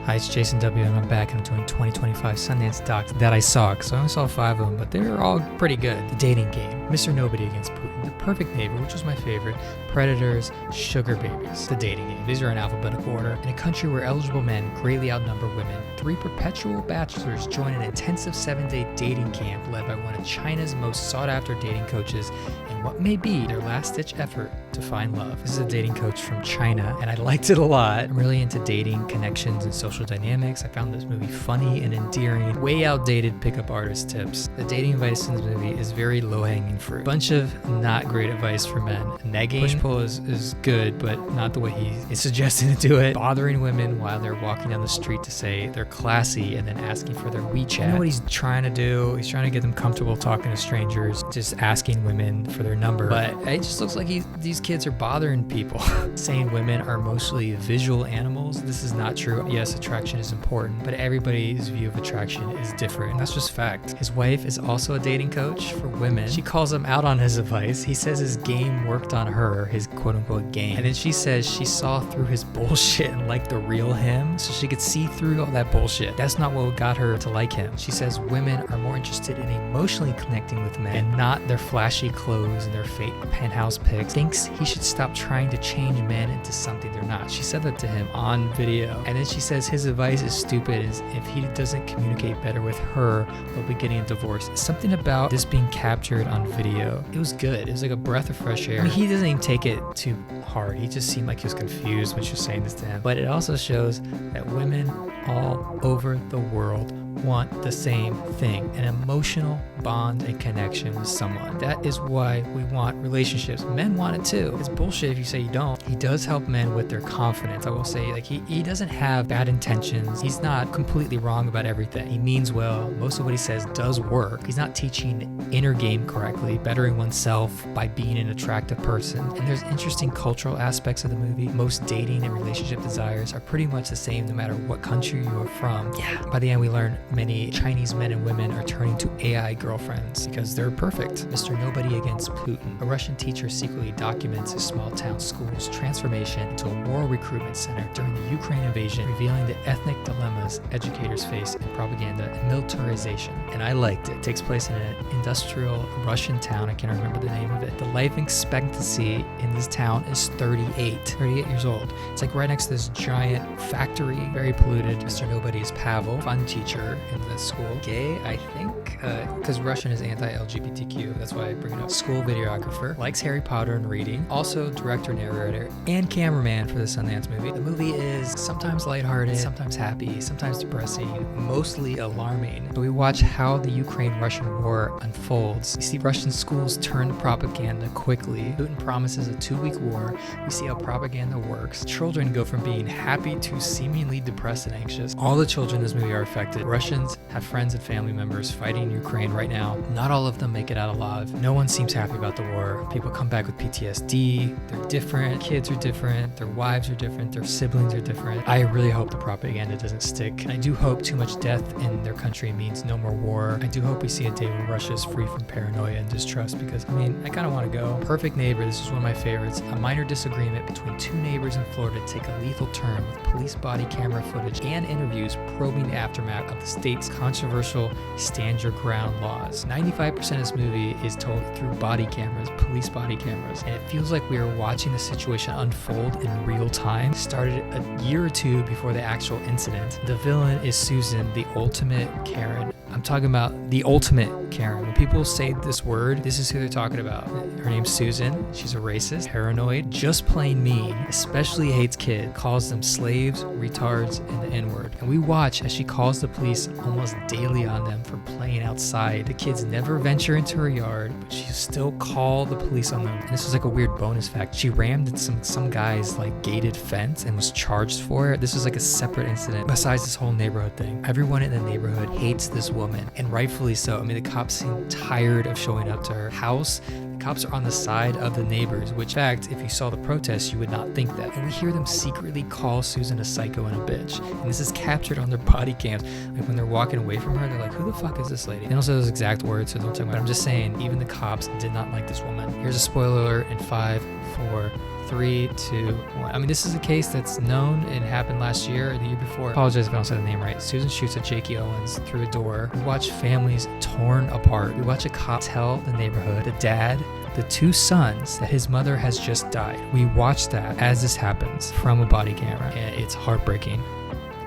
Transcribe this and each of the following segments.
Hi, it's Jason W. and I'm back and I'm doing 2025 Sundance docs that I saw, because I only saw 5 of them, but they're all pretty good. The Dating Game, Mr. Nobody Against Putin, The Perfect Neighbor, which was my favorite, Predators, Sugar Babies, The Dating Game. These are in alphabetical order. In a country where eligible men greatly outnumber women, 3 perpetual bachelors join an intensive 7-day dating camp led by one of China's most sought-after dating coaches in what may be their last-ditch effort to find love. This is a dating coach from China, and I liked it a lot. I'm really into dating, connections, and social dynamics. I found this movie funny and endearing. Way outdated pickup artist tips. The dating advice in this movie is very low-hanging fruit. Bunch of not great advice for men. Negging, push-pull is good, but not the way he is suggesting to do it. Bothering women while they're walking down the street to say they're classy and then asking for their WeChat. You know what he's trying to do? He's trying to get them comfortable talking to strangers, just asking women for their number. But it just looks like these kids are bothering people. Saying women are mostly visual animals. This is not true. Yes, attraction is important, but everybody's view of attraction is different. And that's just fact. His wife is also a dating coach for women. She calls him out on his advice. He says his game worked on her, his quote unquote game. And then she says she saw through his bullshit and liked the real him, so she could see through all that bullshit. That's not what got her to like him. She says women are more interested in emotionally connecting with men and not their flashy clothes and their fake penthouse pics. Thinks he should stop trying to change men into something they're not. She said that to him on video. And then she says his advice is stupid, is if he doesn't communicate better with her, they'll be getting a divorce. Something about this being captured on video, it was good. It was like a breath of fresh air. I mean, he doesn't even take it too hard. He just seemed like he was confused when she was saying this to him. But it also shows that women all over the world want the same thing, an emotional bond and connection with someone. That is why we want relationships. Men want it too. It's bullshit if you say you don't. He does help men with their confidence. I will say, like, he doesn't have bad intentions. He's not completely wrong about everything. He means well. Most of what he says does work. He's not teaching inner game correctly, bettering oneself by being an attractive person. And there's interesting cultural aspects of the movie. Most dating and relationship desires are pretty much the same no matter what country you are from. Yeah. By the end, we learn many Chinese men and women are turning to AI girlfriends because they're perfect. Mr. Nobody Against Putin. A Russian teacher secretly documents his small town school's transformation into a war recruitment center during the Ukraine invasion, revealing the ethnic dilemmas educators face in propaganda and militarization. And I liked it. It takes place in an industrial Russian town. I can't remember the name of it. The life expectancy in this town is 38 years old. It's like right next to this giant factory, very polluted. Mr. Nobody is Pavel, fun teacher in the school. Gay, I think, because Russian is anti-LGBTQ. That's why I bring it up. School videographer, likes Harry Potter and reading. Also director, narrator, and cameraman for the Sundance movie. The movie is sometimes lighthearted, sometimes happy, sometimes depressing, mostly alarming. So we watch how the Ukraine-Russian war unfolds. We see Russian schools turn to propaganda quickly. Putin promises a 2-week war. We see how propaganda works. Children go from being happy to seemingly depressed and anxious. All the children in this movie are affected. Russians have friends and family members fighting in Ukraine right now. Not all of them make it out alive. No one seems happy about the war. People come back with PTSD. They're different. Kids are different. Their wives are different. Their siblings are different. I really hope the propaganda doesn't stick. And I do hope too much death in their country means no more war. I do hope we see a day where Russia is free from paranoia and distrust, because, I mean, I kind of want to go. Perfect Neighbor, this is one of my favorites. A minor disagreement between 2 neighbors in Florida take a lethal turn with police body camera footage and interviews probing the aftermath of the state's controversial stand your ground laws. 95% of this movie is told through body cameras, police body cameras, and it feels like we are watching the situation unfold in real time. It started a year or 2 before the actual incident. The villain is Susan, the ultimate Karen. I'm talking about the ultimate Karen. When people say this word, this is who they're talking about. Her name's Susan. She's a racist, paranoid, just plain mean, especially hates kids, calls them slaves, retards, and the N-word. And we watch as she calls the police almost daily on them for playing outside. The kids never venture into her yard, but she still call the police on them. And this was like a weird bonus fact. She rammed some guy's like gated fence and was charged for it. This was like a separate incident besides this whole neighborhood thing. Everyone in the neighborhood hates this woman, and rightfully so. I mean, the cops seem tired of showing up to her house. The cops are on the side of the neighbors, which, in fact, if you saw the protests, you would not think that. And we hear them secretly call Susan a psycho and a bitch. And this is captured on their body cams. Like when they're walking away from her, they're like, who the fuck is this lady? They don't say those exact words, so don't talk about it. I'm just saying, even the cops did not like this woman. Here's a spoiler alert in 5, 4, 3, 2, 1. I mean, this is a case that's known and happened last year or the year before. I apologize if I don't say the name right. Susan shoots at Jakey Owens through a door. We watch families torn apart. We watch a cop tell the neighborhood, the dad, the 2 sons, that his mother has just died. We watch that as this happens from a body camera, and it's heartbreaking.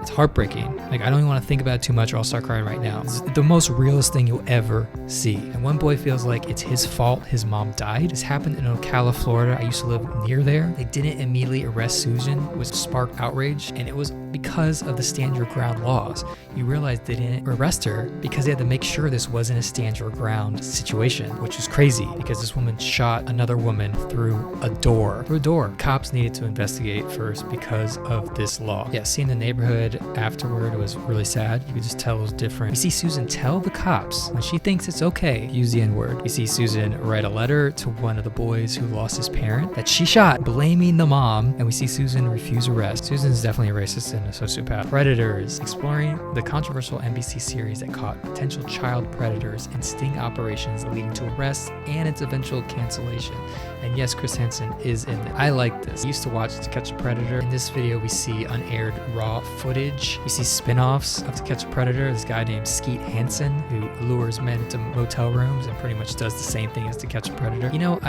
It's heartbreaking. Like, I don't even want to think about it too much or I'll start crying right now. It's the most realist thing you'll ever see. And one boy feels like it's his fault his mom died. This happened in Ocala, Florida. I used to live near there. They didn't immediately arrest Susan, which sparked outrage, and it was because of the stand your ground laws. You realize they didn't arrest her because they had to make sure this wasn't a stand your ground situation, which is crazy because this woman shot another woman through a door. Cops needed to investigate first because of this law. Yeah, seeing the neighborhood afterward was really sad. You could just tell it was different. You see Susan tell the cops when she thinks it's okay to use the N-word. You see Susan write a letter to one of the boys who lost his parent that she shot, blaming the mom, and we see Susan refuse arrest. Susan's definitely a racist and a sociopath. Predators, exploring the controversial NBC series that caught potential child predators and sting operations leading to arrests and its eventual cancellation. And yes, Chris Hansen is in it. I like this. I used to watch To Catch a Predator. In this video, we see unaired raw footage. We see spin-offs of To Catch a Predator. This guy named Skeet Hansen who lures men into motel rooms and pretty much does the same thing as To Catch a Predator. You know,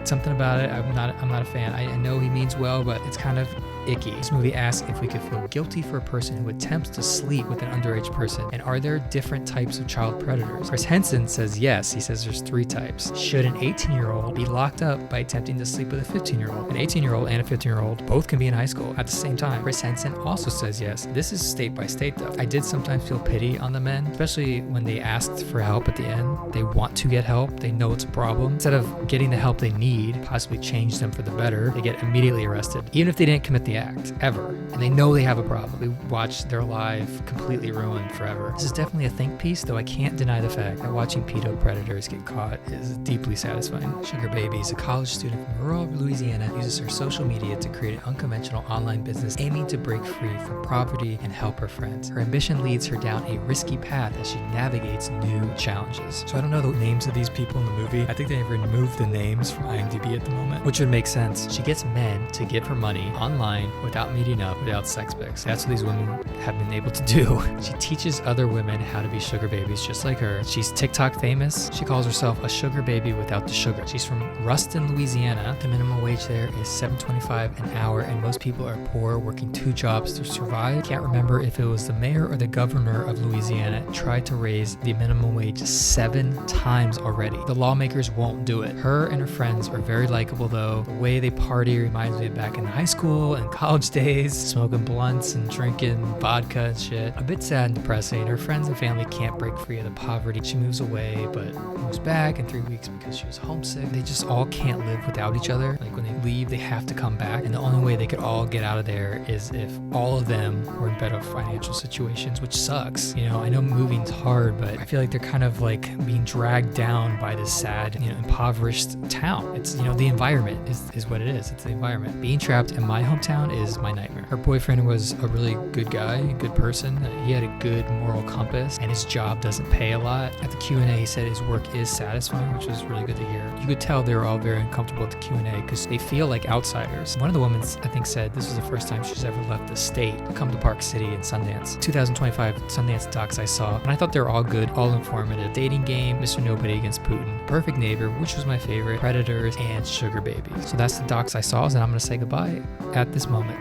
something about it. I'm not a fan. I know he means well, but it's kind of icky. This movie asks if we could feel guilty for a person who attempts to sleep with an underage person, and are there different types of child predators? Chris Henson says yes. He says there's 3 types. Should an 18-year-old be locked up by attempting to sleep with a 15-year-old? An 18-year-old and a 15-year-old both can be in high school at the same time. Chris Henson also says yes. This is state by state though. I did sometimes feel pity on the men, especially when they asked for help at the end. They want to get help. They know it's a problem. Instead of getting the help they need, possibly change them for the better, they get immediately arrested, even if they didn't commit the act ever, and they know they have a problem. They watch their life completely ruined forever. This is definitely a think piece, though I can't deny the fact that watching pedo predators get caught is deeply satisfying. Sugar Baby is a college student from rural Louisiana, uses her social media to create an unconventional online business aiming to break free from poverty and help her friends. Her ambition leads her down a risky path as she navigates new challenges. So I don't know the names of these people in the movie. I think they removed the names from IMDb at the moment, which would make sense. She gets men to give her money online without meeting up, without sex pics. That's what these women have been able to do. She teaches other women how to be sugar babies just like her. She's TikTok famous. She calls herself a sugar baby without the sugar. She's from Ruston, Louisiana. The minimum wage there is $7.25 an hour, and most people are poor, working 2 jobs to survive. Can't remember if it was the mayor or the governor of Louisiana tried to raise the minimum wage 7 times already. The lawmakers won't do it. Her and her friends are very likable though. The way they party reminds me of back in high school and college days, smoking blunts and drinking vodka and shit. A bit sad and depressing. Her friends and family can't break free of the poverty. She moves away, but moves back in 3 weeks because she was homesick. They just all can't live without each other. Like when they leave, they have to come back. And the only way they could all get out of there is if all of them were in better financial situations, which sucks. You know, I know moving's hard, but I feel like they're kind of like being dragged down by this sad, impoverished town. It's, the environment is what it is. It's the environment. Being trapped in my hometown is my nightmare. Her boyfriend was a really good guy, a good person. He had a good moral compass, and his job doesn't pay a lot. At the Q&A, he said his work is satisfying, which was really good to hear. You could tell they were all very uncomfortable at the Q&A because they feel like outsiders. One of the women, I think, said this was the first time she's ever left the state to come to Park City and Sundance. 2025 Sundance docs I saw, and I thought they were all good, all informative. Dating Game, Mr. Nobody Against Putin, Perfect Neighbor, which was my favorite, Predators, and Sugar Baby. So that's the docs I saw, and I'm going to say goodbye at this moment.